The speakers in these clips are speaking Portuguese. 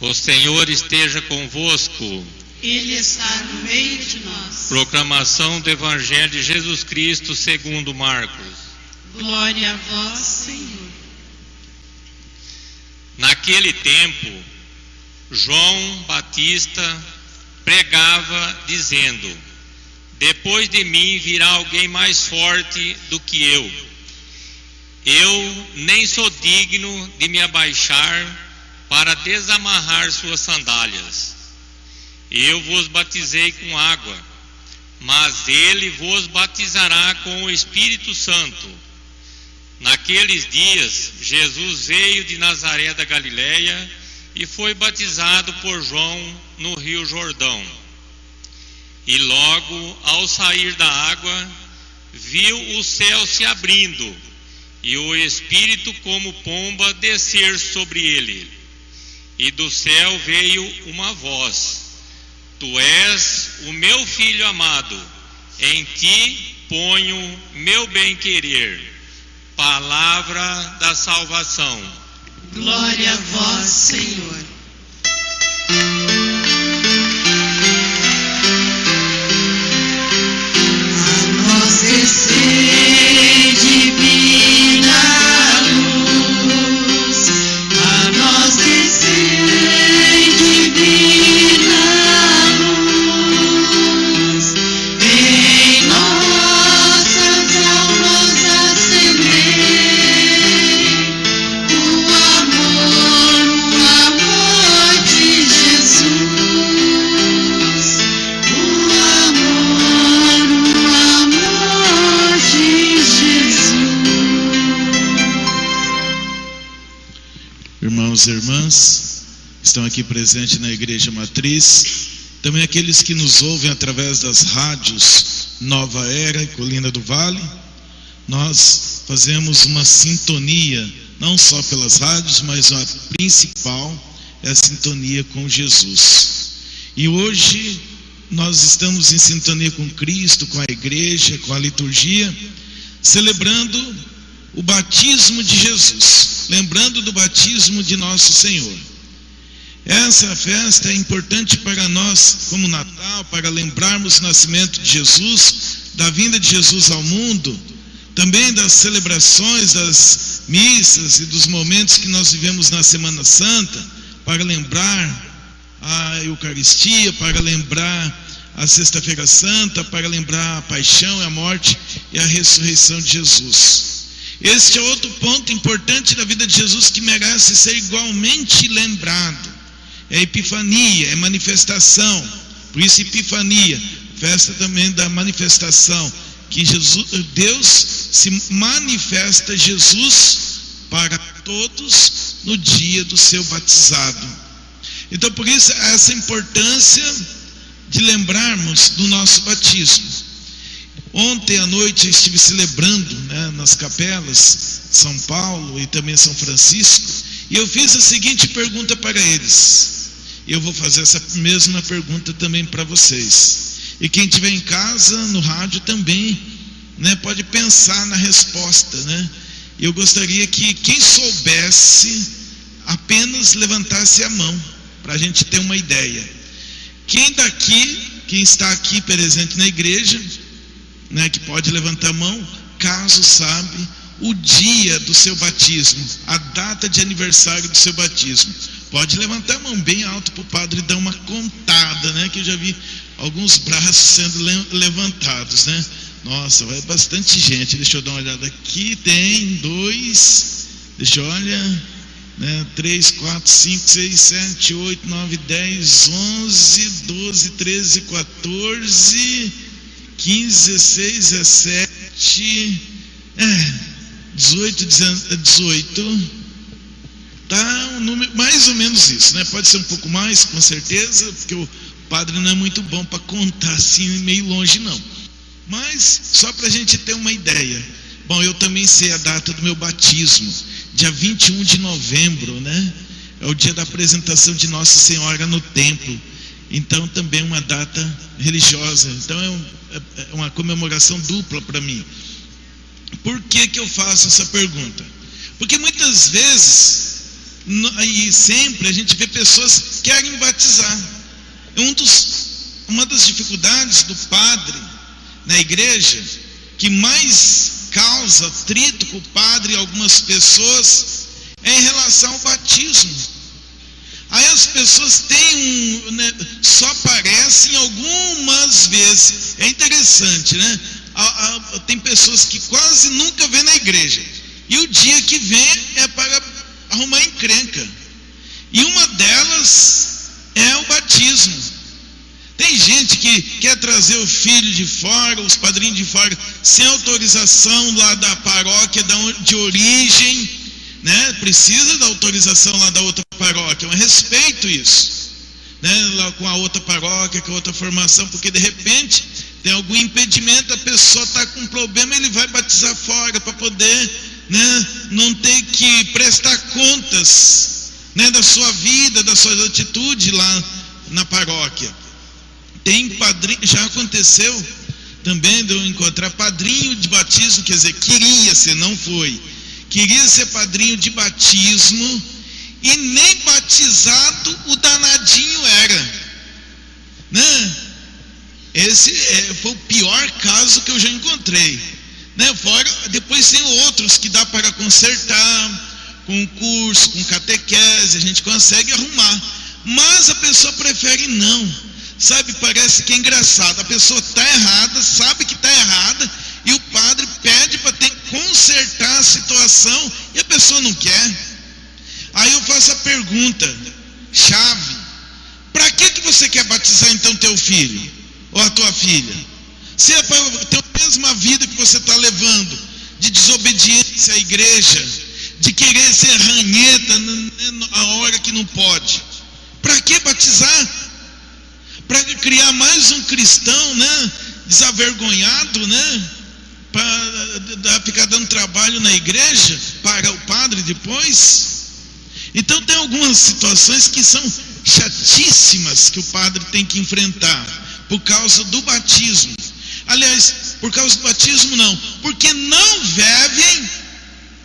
O Senhor esteja convosco. Ele está no meio de nós. Proclamação do Evangelho de Jesus Cristo segundo Marcos. Glória a vós, Senhor. Naquele tempo, João Batista pregava, dizendo: depois de mim virá alguém mais forte do que eu. Eu nem sou digno de me abaixar para desamarrar suas sandálias. Eu vos batizei com água, mas ele vos batizará com o Espírito Santo. Naqueles dias, Jesus veio de Nazaré da Galileia e foi batizado por João no Rio Jordão. E logo, ao sair da água, viu o céu se abrindo e o Espírito como pomba descer sobre ele. E do céu veio uma voz: Tu és o meu Filho amado, em ti ponho meu bem-querer. Palavra da salvação. Glória a vós, Senhor. A nós descer divina luz, a nós descer divina luz, em nossas almas acender o amor de Jesus, o amor de Jesus. Irmãos e irmãs, estão aqui presentes na Igreja Matriz, também aqueles que nos ouvem através das rádios Nova Era e Colina do Vale. Nós fazemos uma sintonia, não só pelas rádios, mas a principal é a sintonia com Jesus. E hoje nós estamos em sintonia com Cristo, com a igreja, com a liturgia, celebrando o batismo de Jesus, lembrando do batismo de nosso Senhor. Essa festa é importante para nós, como Natal, para lembrarmos o nascimento de Jesus, da vinda de Jesus ao mundo, também das celebrações, das missas e dos momentos que nós vivemos na Semana Santa, para lembrar a Eucaristia, para lembrar a Sexta-feira Santa, para lembrar a paixão, a morte e a ressurreição de Jesus. Este é outro ponto importante da vida de Jesus que merece ser igualmente lembrado. É a Epifania, é manifestação. Por isso Epifania, festa também da manifestação, que Deus se manifesta Jesus para todos no dia do seu batizado. Então por isso essa importância de lembrarmos do nosso batismo. Ontem à noite eu estive celebrando, nas capelas São Paulo e também São Francisco, e eu fiz a seguinte pergunta para eles. Eu vou fazer essa mesma pergunta também para vocês. E quem estiver em casa, no rádio também, pode pensar na resposta, Eu gostaria que quem soubesse apenas levantasse a mão, para a gente ter uma ideia. Quem está aqui presente na igreja, que pode levantar a mão, caso sabe o dia do seu batismo, a data de aniversário do seu batismo. Pode levantar a mão bem alto para o padre dar uma contada, que eu já vi alguns braços sendo levantados, Nossa, vai bastante gente. Deixa eu dar uma olhada aqui. Tem 2, deixa eu olhar, 3, 4, 5, 6, 7, 8, 9, 10, 11, 12, 13, 14, 15, 16, 17, 18, 18. Tá um número, mais ou menos isso, Pode ser um pouco mais, com certeza, porque o padre não é muito bom para contar assim meio longe, não. Mas, só para a gente ter uma ideia. Bom, eu também sei a data do meu batismo, dia 21 de novembro, É o dia da apresentação de Nossa Senhora no templo. Então, também uma data religiosa. Então, é uma comemoração dupla para mim. Por que eu faço essa pergunta? Porque muitas vezes E sempre a gente vê pessoas que querem batizar. Uma das dificuldades do padre na igreja, que mais causa atrito com o padre e algumas pessoas, é em relação ao batismo. Aí as pessoas têm só aparecem algumas vezes. É interessante, né? Tem pessoas que quase nunca vê na igreja, e o dia que vem é para arrumar encrenca. E uma delas é o batismo. Tem gente que quer trazer o filho de fora, os padrinhos de fora, sem autorização lá da paróquia de origem, né? Precisa da autorização lá da outra paróquia. Eu respeito isso, né? Lá com a outra paróquia, com a outra formação, porque de repente tem algum impedimento, a pessoa está com um problema, ele vai batizar fora para poder, né, não ter que prestar contas, né, da sua vida, das suas atitudes lá na paróquia. Tem padrinho, já aconteceu também de eu encontrar padrinho de batismo, quer dizer, queria ser, não foi, queria ser padrinho de batismo, e nem batizado o danadinho era, né? Esse foi o pior caso que eu já encontrei, né? Fora, depois tem outros que dá para consertar com curso, com catequese, a gente consegue arrumar, mas a pessoa prefere não. Sabe, parece que é engraçado, a pessoa está errada, sabe que está errada, e o padre pede para consertar a situação, e a pessoa não quer. Aí eu faço a pergunta chave: para que você quer batizar então teu filho ou a tua filha? Se é para ter a mesma vida que você está levando, de desobediência à igreja, de querer ser ranheta a hora que não pode, para que batizar? Para criar mais um cristão, né, desavergonhado, né, para ficar dando trabalho na igreja para o padre depois. Então tem algumas situações que são chatíssimas que o padre tem que enfrentar por causa do batismo. Aliás, por causa do batismo não, porque não vivem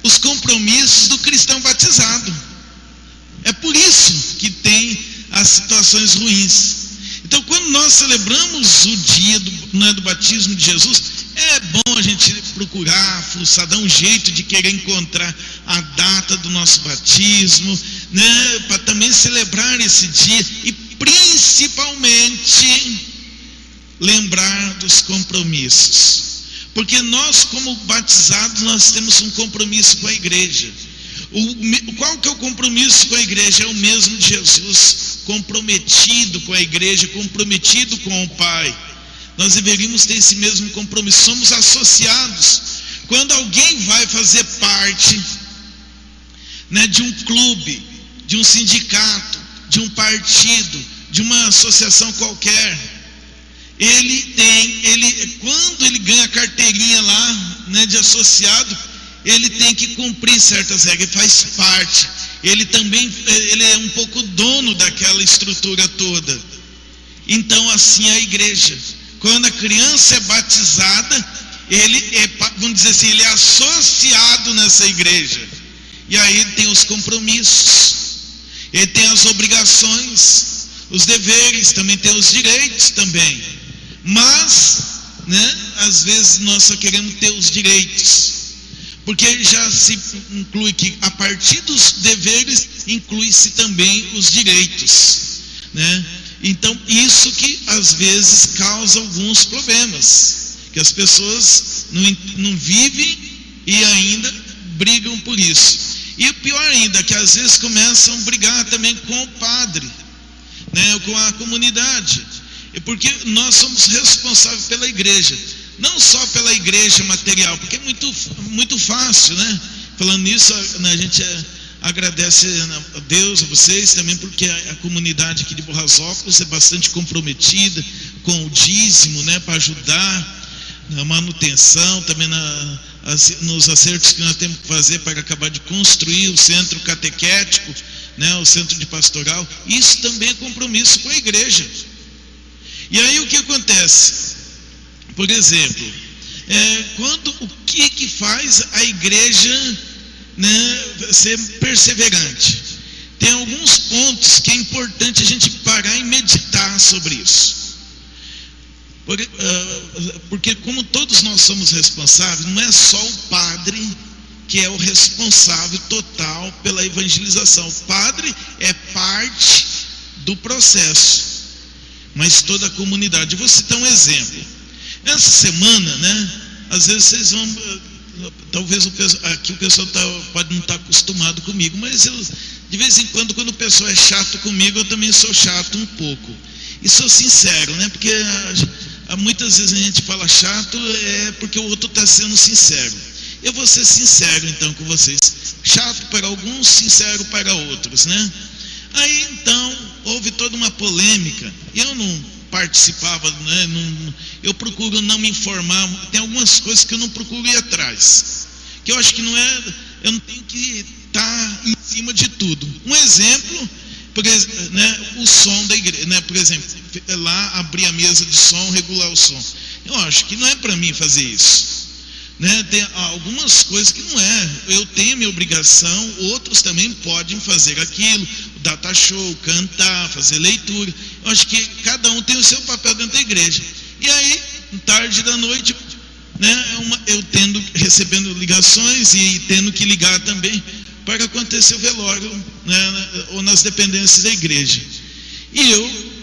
os compromissos do cristão batizado. É por isso que tem as situações ruins. Então, quando nós celebramos o dia do batismo de Jesus, é bom a gente procurar, fuçar, dar um jeito de querer encontrar a data do nosso batismo, né, para também celebrar esse dia e principalmente lembrar dos compromissos. Porque nós, como batizados, nós temos um compromisso com a igreja. Qual que é o compromisso com a igreja? É o mesmo de Jesus, comprometido com a igreja, comprometido com o Pai. Nós deveríamos ter esse mesmo compromisso. Somos associados. Quando alguém vai fazer parte, né, de um clube, de um sindicato, de um partido, de uma associação qualquer, quando ele ganha a carteirinha lá, né, de associado, ele tem que cumprir certas regras, faz parte. Ele é um pouco dono daquela estrutura toda. Então assim é a igreja. Quando a criança é batizada, ele é, vamos dizer assim, ele é associado nessa igreja. E aí ele tem os compromissos, ele tem as obrigações, os deveres, também tem os direitos também. Mas, né, às vezes nós só queremos ter os direitos, porque já se inclui que a partir dos deveres inclui-se também os direitos, né? Então isso que às vezes causa alguns problemas, que as pessoas não vivem e ainda brigam por isso. E o pior ainda, que às vezes começam a brigar também com o padre, né, com a comunidade, porque nós somos responsáveis pela igreja, não só pela igreja material, porque é muito fácil, né? Falando nisso, a gente agradece a Deus, a vocês também, porque a comunidade aqui de Borrasópolis é bastante comprometida com o dízimo, né, para ajudar na manutenção, também nos acertos que nós temos que fazer para acabar de construir o centro catequético, né, o centro de pastoral. Isso também é compromisso com a igreja. E aí o que acontece? Por exemplo, o que faz a igreja, né, ser perseverante? tem alguns pontos que é importante a gente parar e meditar sobre isso. Porque como todos nós somos responsáveis, não é só o padre que é o responsável total pela evangelização. O padre é parte do processo, mas toda a comunidade. Eu vou citar um exemplo. Essa semana, né, às vezes vocês vão, talvez aqui o pessoal pode não estar acostumado comigo, mas eu, de vez em quando o pessoal é chato comigo, eu também sou chato um pouco. E sou sincero, né, porque muitas vezes a gente fala chato porque o outro está sendo sincero. Eu vou ser sincero então com vocês. Chato para alguns, sincero para outros, né? Aí então houve toda uma polêmica. Eu não participava, né? Eu procuro não me informar. Tem algumas coisas que eu não procuro ir atrás, que eu acho que não é. Eu não tenho que estar em cima de tudo. Um exemplo, né, o som da igreja, né? Por exemplo, lá abrir a mesa de som, regular o som. Eu acho que não é para mim fazer isso. Né? Tem algumas coisas que não é. Eu tenho minha obrigação, outros também podem fazer aquilo, data show, cantar, fazer leitura. Eu acho que cada um tem o seu papel dentro da igreja. E aí, tarde da noite, né, eu recebendo ligações e tendo que ligar também para acontecer o velório, né, ou nas dependências da igreja. E eu,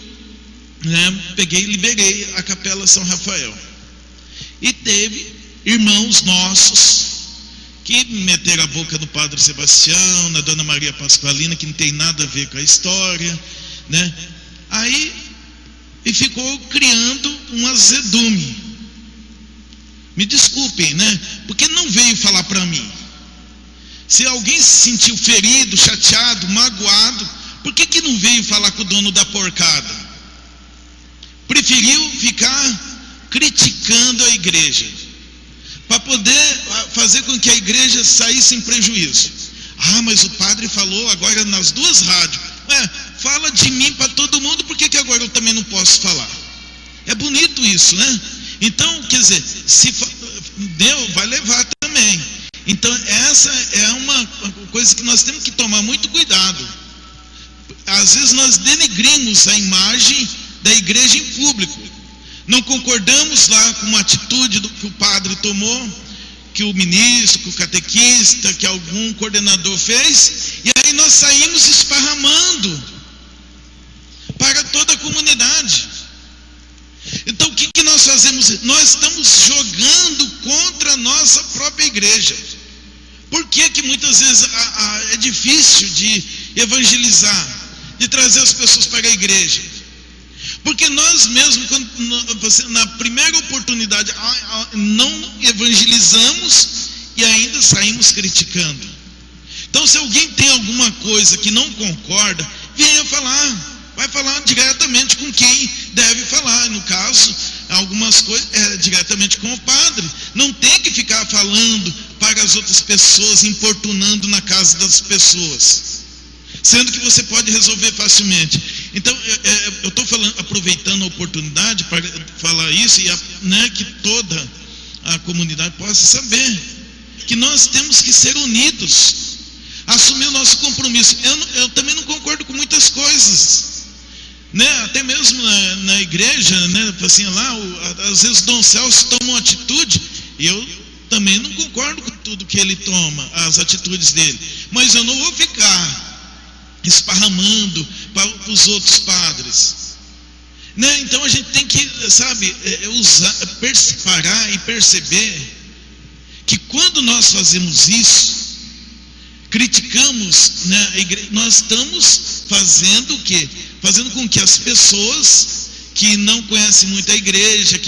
né, liberei a Capela São Rafael. E teve irmãos nossos que meteram a boca no Padre Sebastião, na Dona Maria Pasqualina, que não tem nada a ver com a história, né? Aí, e ficou criando um azedume. Me desculpem, né? Porque não veio falar para mim. Se alguém se sentiu ferido, chateado, magoado, por que não veio falar com o dono da porcada? Preferiu ficar criticando a igreja, para poder fazer com que a igreja saísse em prejuízo. Mas o padre falou agora nas duas rádios. Fala de mim para todo mundo, por que agora eu também não posso falar? É bonito isso, né? Então, quer dizer, se deu, vai levar também. Então, essa é uma coisa que nós temos que tomar muito cuidado. Às vezes nós denegrimos a imagem da igreja em público. Não concordamos lá com uma atitude que o padre tomou, que o ministro, que o catequista, que algum coordenador fez, e aí nós saímos esparramando para toda a comunidade. Então o que nós fazemos? Nós estamos jogando contra a nossa própria igreja. Por que muitas vezes é difícil de evangelizar, de trazer as pessoas para a igreja? Porque nós mesmos, na primeira oportunidade, não evangelizamos e ainda saímos criticando. Então, se alguém tem alguma coisa que não concorda, venha falar. Vai falar diretamente com quem deve falar. No caso, algumas coisas diretamente com o padre. Não tem que ficar falando para as outras pessoas, importunando na casa das pessoas, sendo que você pode resolver facilmente. Então, eu estou aproveitando a oportunidade para falar isso, e né, que toda a comunidade possa saber que nós temos que ser unidos, assumir o nosso compromisso. Eu também não concordo com muitas coisas, né? Até mesmo na igreja, né? Assim, lá, às vezes o Dom Celso toma uma atitude, e eu também não concordo com tudo que ele toma, as atitudes dele, mas eu não vou ficar esparramando para os outros padres, né? Então a gente tem que, sabe, parar e perceber que quando nós fazemos isso, criticamos, né, a igreja, nós estamos fazendo o quê? Fazendo com que as pessoas que não conhecem muito a igreja,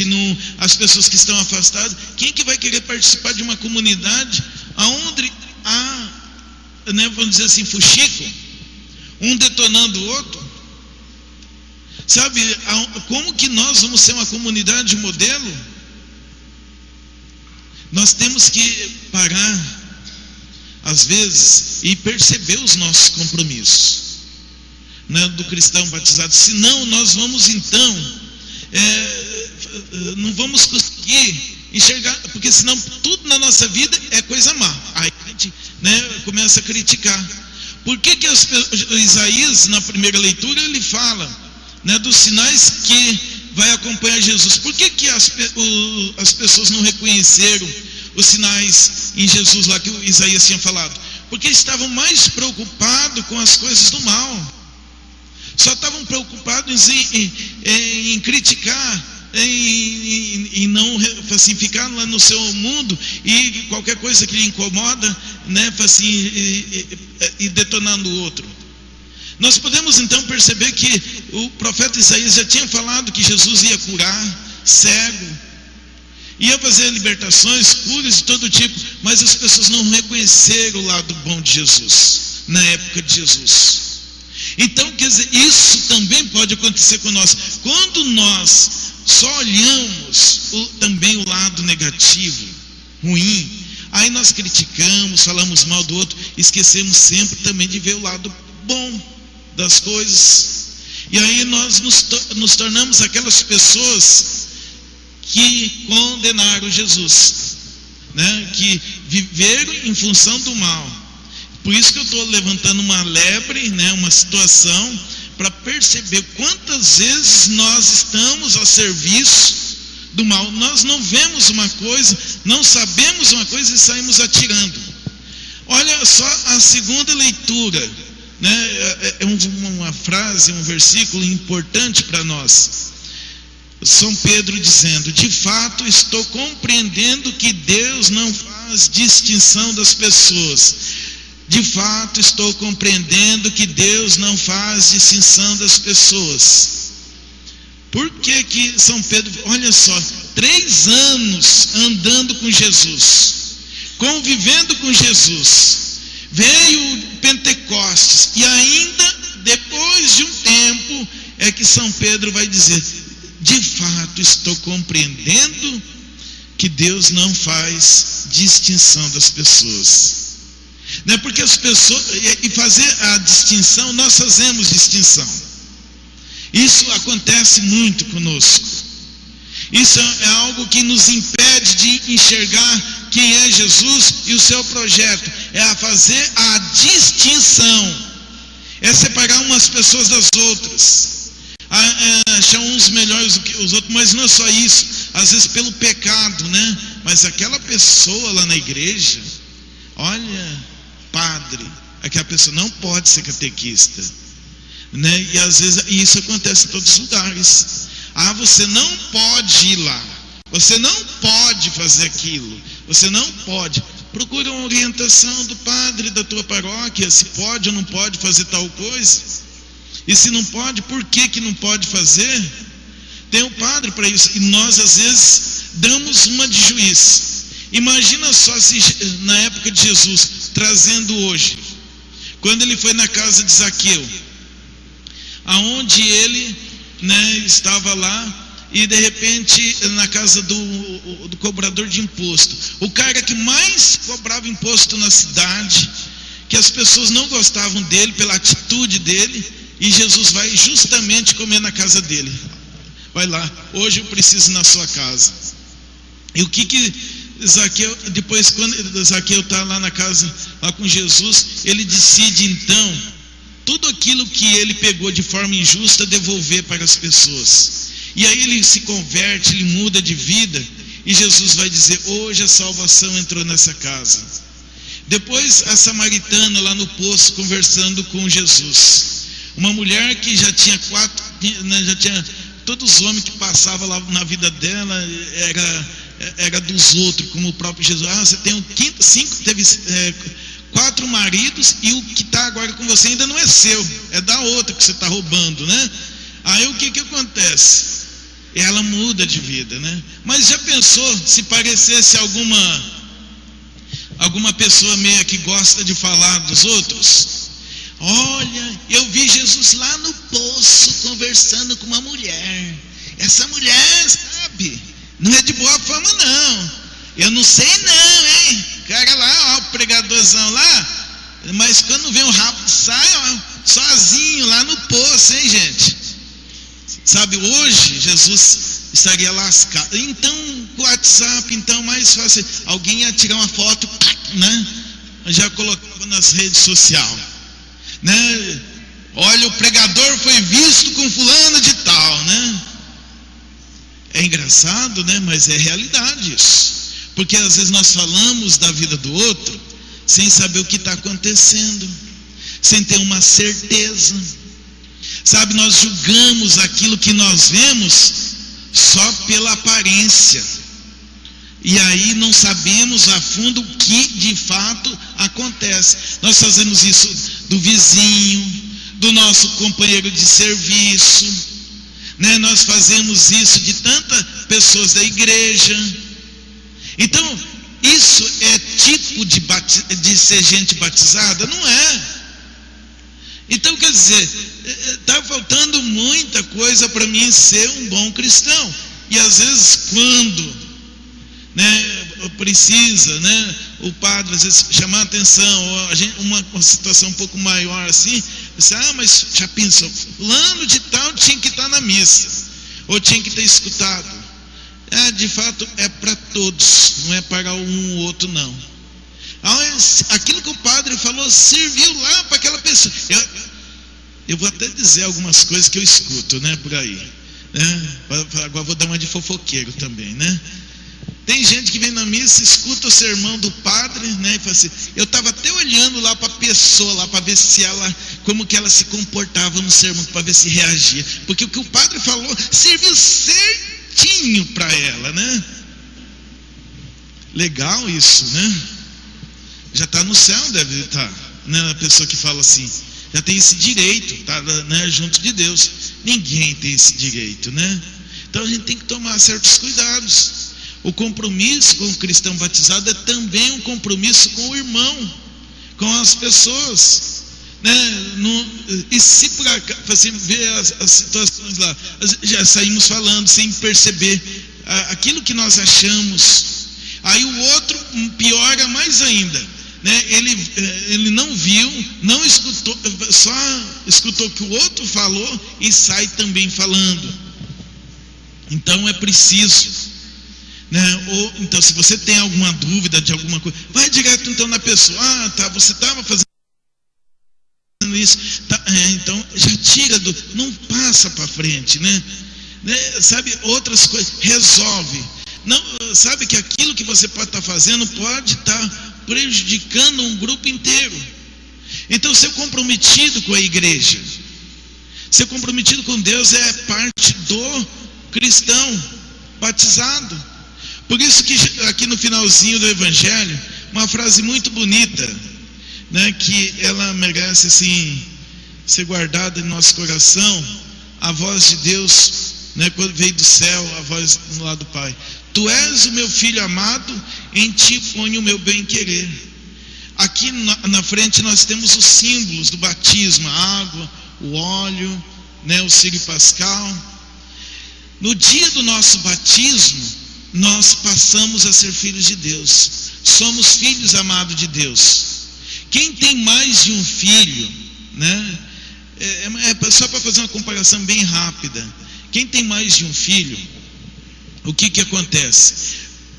as pessoas que estão afastadas, quem que vai querer participar de uma comunidade onde há, né, vamos dizer assim, fuxico, um detonando o outro? Sabe, como que nós vamos ser uma comunidade modelo? Nós temos que parar, às vezes, e perceber os nossos compromissos, né, do cristão batizado. Senão nós vamos então, não vamos conseguir enxergar, porque senão tudo na nossa vida é coisa má. Aí a gente, né, começa a criticar. Por que Isaías, na primeira leitura, ele fala, né, dos sinais que vai acompanhar Jesus? Por que as pessoas não reconheceram os sinais em Jesus lá que o Isaías tinha falado? Porque estavam mais preocupados com as coisas do mal. Só estavam preocupados em criticar, em não assim, ficar lá no seu mundo, e qualquer coisa que lhe incomoda, né, assim, e detonando o outro. Nós podemos então perceber que o profeta Isaías já tinha falado que Jesus ia curar cego, ia fazer libertações, curas de todo tipo, mas as pessoas não reconheceram o lado bom de Jesus na época de Jesus. Então, quer dizer, isso também pode acontecer conosco. Quando nós só olhamos também o lado negativo, ruim, aí nós criticamos, falamos mal do outro, esquecemos sempre também de ver o lado bom das coisas. E aí nós nos tornamos aquelas pessoas que condenaram Jesus, né? Que viveram em função do mal. Por isso que eu estou levantando uma lebre, né, uma situação, para perceber quantas vezes nós estamos a serviço do mal. Nós não vemos uma coisa, não sabemos uma coisa e saímos atirando. Olha só a segunda leitura, né, é uma frase, um versículo importante para nós. São Pedro dizendo: de fato estou compreendendo que Deus não faz distinção das pessoas. De fato estou compreendendo que Deus não faz distinção das pessoas. Por que São Pedro, olha só, 3 anos andando com Jesus, convivendo com Jesus, veio Pentecostes, e ainda depois de um tempo é que São Pedro vai dizer: de fato estou compreendendo que Deus não faz distinção das pessoas. Não é porque as pessoas, e fazer a distinção, nós fazemos distinção. Isso acontece muito conosco. Isso é algo que nos impede de enxergar quem é Jesus e o seu projeto. É a fazer a distinção, é separar umas pessoas das outras, achar uns melhores do que os outros. Mas não é só isso, às vezes pelo pecado, né? Mas aquela pessoa lá na igreja, olha, padre, aquela pessoa não pode ser catequista, né? E às vezes isso acontece em todos os lugares. Você não pode ir lá, você não pode fazer aquilo, você não pode. Procura uma orientação do padre da tua paróquia, se pode ou não pode fazer tal coisa. E se não pode, por que não pode fazer? Tem um padre para isso. E nós às vezes damos uma de juiz. Imagina só se na época de Jesus, trazendo hoje, quando ele foi na casa de Zaqueu, aonde ele, né, estava lá, e de repente na casa do cobrador de imposto, o cara que mais cobrava imposto na cidade, que as pessoas não gostavam dele pela atitude dele, e Jesus vai justamente comer na casa dele. Vai lá, hoje eu preciso ir na sua casa. E o que Zaqueu, depois quando Zaqueu está lá na casa, lá com Jesus, ele decide então, tudo aquilo que ele pegou de forma injusta, devolver para as pessoas. E aí ele se converte, ele muda de vida, e Jesus vai dizer: hoje a salvação entrou nessa casa. Depois a samaritana lá no poço, conversando com Jesus, uma mulher que já tinha todos os homens que passavam lá na vida dela era dos outros, como o próprio Jesus. Você tem teve 4 maridos, e o que está agora com você ainda não é seu, é da outra que você está roubando, né? Aí o que acontece? Ela muda de vida, né? Mas já pensou se parecesse alguma pessoa meia que gosta de falar dos outros? Olha, eu vi Jesus lá no poço conversando com uma mulher. Essa mulher, sabe, não é de boa fama não. Eu não sei não, hein? O cara lá, ó, o pregadorzão lá, mas quando vem o rabo sai, ó, sozinho lá no poço, hein, gente? Sabe, hoje Jesus estaria lascado. Então, o WhatsApp, então, mais fácil. Alguém ia tirar uma foto, né? Já colocava nas redes sociais. né? Olha, o pregador foi visto com fulano de tal, né? É engraçado, né? Mas é realidade isso. Porque às vezes nós falamos da vida do outro sem saber o que está acontecendo, sem ter uma certeza. Sabe, nós julgamos aquilo que nós vemos só pela aparência. E aí não sabemos a fundo o que de fato acontece. Nós fazemos isso do vizinho, do nosso companheiro de serviço, né? Nós fazemos isso de tantas pessoas da igreja. Então, isso é tipo de ser gente batizada? Não é. Então, quer dizer, está faltando muita coisa para mim ser um bom cristão. E às vezes quando, né, precisa, né, o padre às vezes chamar a atenção, ou uma situação um pouco maior assim, você, mas já pensou, fulano de tal tinha que estar na missa, ou tinha que ter escutado. De fato é para todos, não é para um ou outro não. Aquilo que o padre falou serviu lá para aquela pessoa. Eu vou até dizer algumas coisas que eu escuto, né, por aí, né? Agora vou dar uma de fofoqueiro também, né? Tem gente que vem na missa, escuta o sermão do padre, né, e fala assim, eu estava até olhando lá para a pessoa, lá para ver se ela, como que ela se comportava no sermão, para ver se reagia, porque o que o padre falou serviu certinho para ela, né? Legal isso, né? Já está no céu, deve estar, né? A pessoa que fala assim, já tem esse direito, tá, né, junto de Deus. Ninguém tem esse direito, né? Então a gente tem que tomar certos cuidados. O compromisso com o cristão batizado é também um compromisso com o irmão, com as pessoas, né? E se por acaso assim, ver as situações lá, já saímos falando sem perceber aquilo que nós achamos, aí o outro piora mais ainda, né? Ele não viu, não escutou, só escutou o que o outro falou e sai também falando. Então é preciso, né? Ou então, se você tem alguma dúvida de alguma coisa, vai direto então na pessoa. Tá, você estava fazendo isso, tá, então já tira não passa para frente, né? Sabe, outras coisas, resolve. Não, sabe que aquilo que você pode estar fazendo pode estar prejudicando um grupo inteiro. Então, ser comprometido com a igreja, ser comprometido com Deus é parte do cristão batizado. Por isso que aqui no finalzinho do Evangelho, uma frase muito bonita, né, que ela merece assim ser guardada em nosso coração, a voz de Deus, né, quando veio do céu, a voz do lado do Pai: Tu és o meu filho amado, em ti ponho o meu bem-querer. Aqui na frente nós temos os símbolos do batismo: a água, o óleo, né, o círio pascal. No dia do nosso batismo, nós passamos a ser filhos de Deus. Somos filhos amados de Deus. Quem tem mais de um filho, né? Só para fazer uma comparação bem rápida. Quem tem mais de um filho, o que acontece?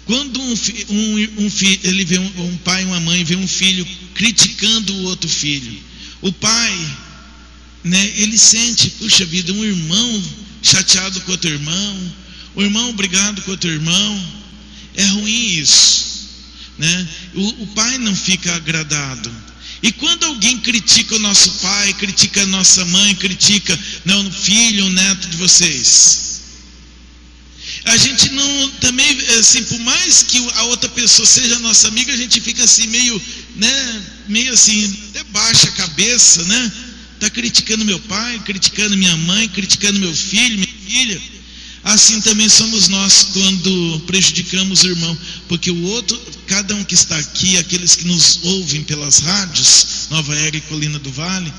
Quando um filho, ele vê um pai e uma mãe vê um filho criticando o outro filho, o pai, né, ele sente, puxa vida, um irmão chateado com outro irmão, o irmão brigado com outro irmão. É ruim isso, né? O pai não fica agradado. E quando alguém critica o nosso pai, critica a nossa mãe, critica o filho, o neto de vocês, a gente não, também assim, por mais que a outra pessoa seja nossa amiga, a gente fica assim meio, né, meio assim, até baixa a cabeça, né? Está criticando meu pai, criticando minha mãe, criticando meu filho, minha filha. Assim também somos nós quando prejudicamos o irmão, porque o outro, cada um que está aqui, aqueles que nos ouvem pelas rádios, Nova Era e Colina do Vale,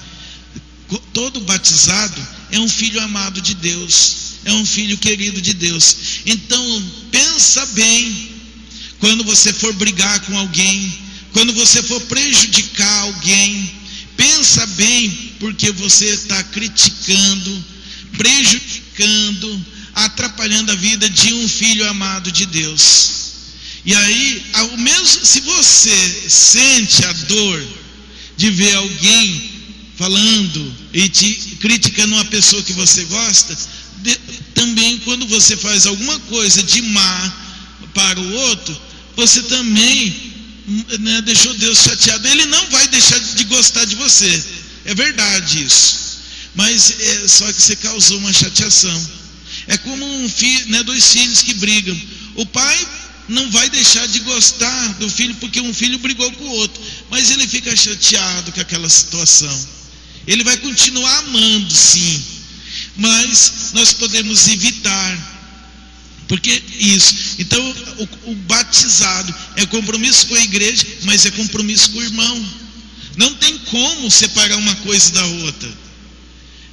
todo batizado é um filho amado de Deus, é um filho querido de Deus. Então, pensa bem, quando você for brigar com alguém, quando você for prejudicar alguém, pensa bem, porque você está criticando, prejudicando, atrapalhando a vida de um filho amado de Deus. E aí, mesmo se você sente a dor de ver alguém falando e te criticando uma pessoa que você gosta, também quando você faz alguma coisa de má para o outro, você também, né, deixou Deus chateado. Ele não vai deixar de gostar de você, é verdade isso, mas só que você causou uma chateação. É como um filho, né, dois filhos que brigam. O pai não vai deixar de gostar do filho porque um filho brigou com o outro, mas ele fica chateado com aquela situação. Ele vai continuar amando, sim, mas nós podemos evitar. Porque isso, então o batizado é compromisso com a igreja, mas é compromisso com o irmão. Não tem como separar uma coisa da outra.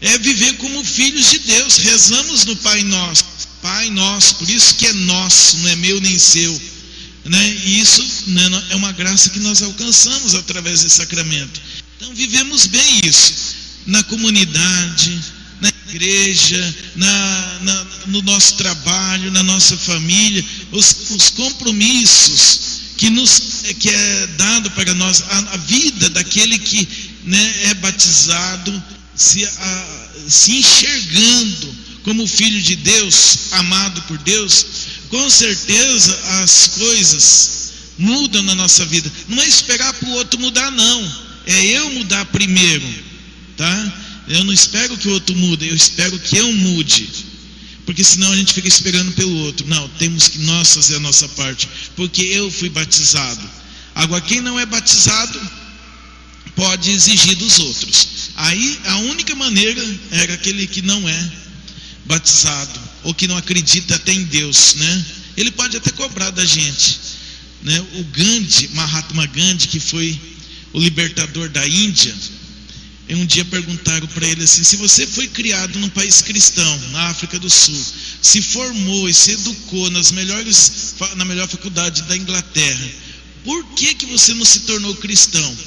É viver como filhos de Deus. Rezamos no Pai Nosso, Pai Nosso, por isso que é nosso, não é meu nem seu, né? E isso, né, é uma graça que nós alcançamos através desse sacramento. Então vivemos bem isso, na comunidade, na igreja, no nosso trabalho, na nossa família, os compromissos que é dado para nós, a vida daquele que, né, é batizado, se enxergando como filho de Deus, amado por Deus, com certeza as coisas mudam na nossa vida. Não é esperar para o outro mudar, não, é eu mudar primeiro, tá? Eu não espero que o outro mude, eu espero que eu mude, porque senão a gente fica esperando pelo outro. Não, temos que nós fazer a nossa parte, porque eu fui batizado. Agora, quem não é batizado pode exigir dos outros. Aí a única maneira era aquele que não é batizado, ou que não acredita até em Deus, né? Ele pode até cobrar da gente, né? O Gandhi, Mahatma Gandhi, que foi o libertador da Índia, um dia perguntaram para ele assim: se você foi criado num país cristão, na África do Sul, se formou e se educou na melhor faculdade da Inglaterra, por que você não se tornou cristão?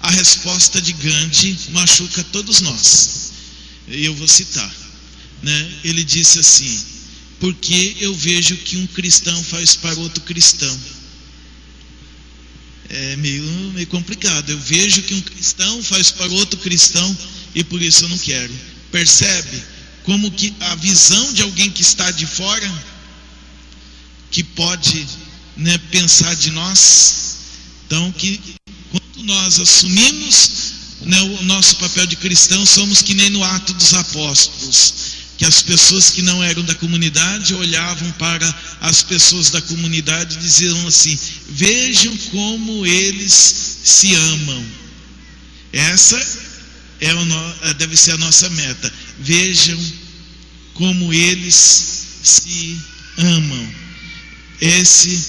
A resposta de Gandhi machuca todos nós, e eu vou citar, né? Ele disse assim: porque eu vejo que um cristão faz para outro cristão. É meio complicado. Eu vejo que um cristão faz para outro cristão e por isso eu não quero. Percebe como que a visão de alguém que está de fora, que pode, né, pensar de nós. Então, que quando nós assumimos, né, o nosso papel de cristão, somos que nem no Atos dos Apóstolos, que as pessoas que não eram da comunidade olhavam para as pessoas da comunidade e diziam assim: vejam como eles se amam. Essa deve ser a nossa meta. Vejam como eles se amam. Esse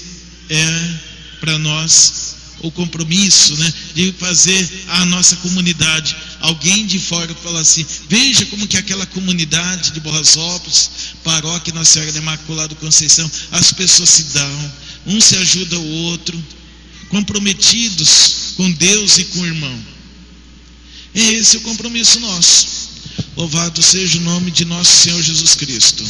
é para nós o compromisso, né, de fazer a nossa comunidade. Alguém de fora fala assim: veja como que aquela comunidade de Borrasópolis, paróquia Nossa Senhora da Imaculada Conceição, as pessoas se dão, um se ajuda o outro, comprometidos com Deus e com o irmão. E esse é o compromisso nosso. Louvado seja o nome de nosso Senhor Jesus Cristo.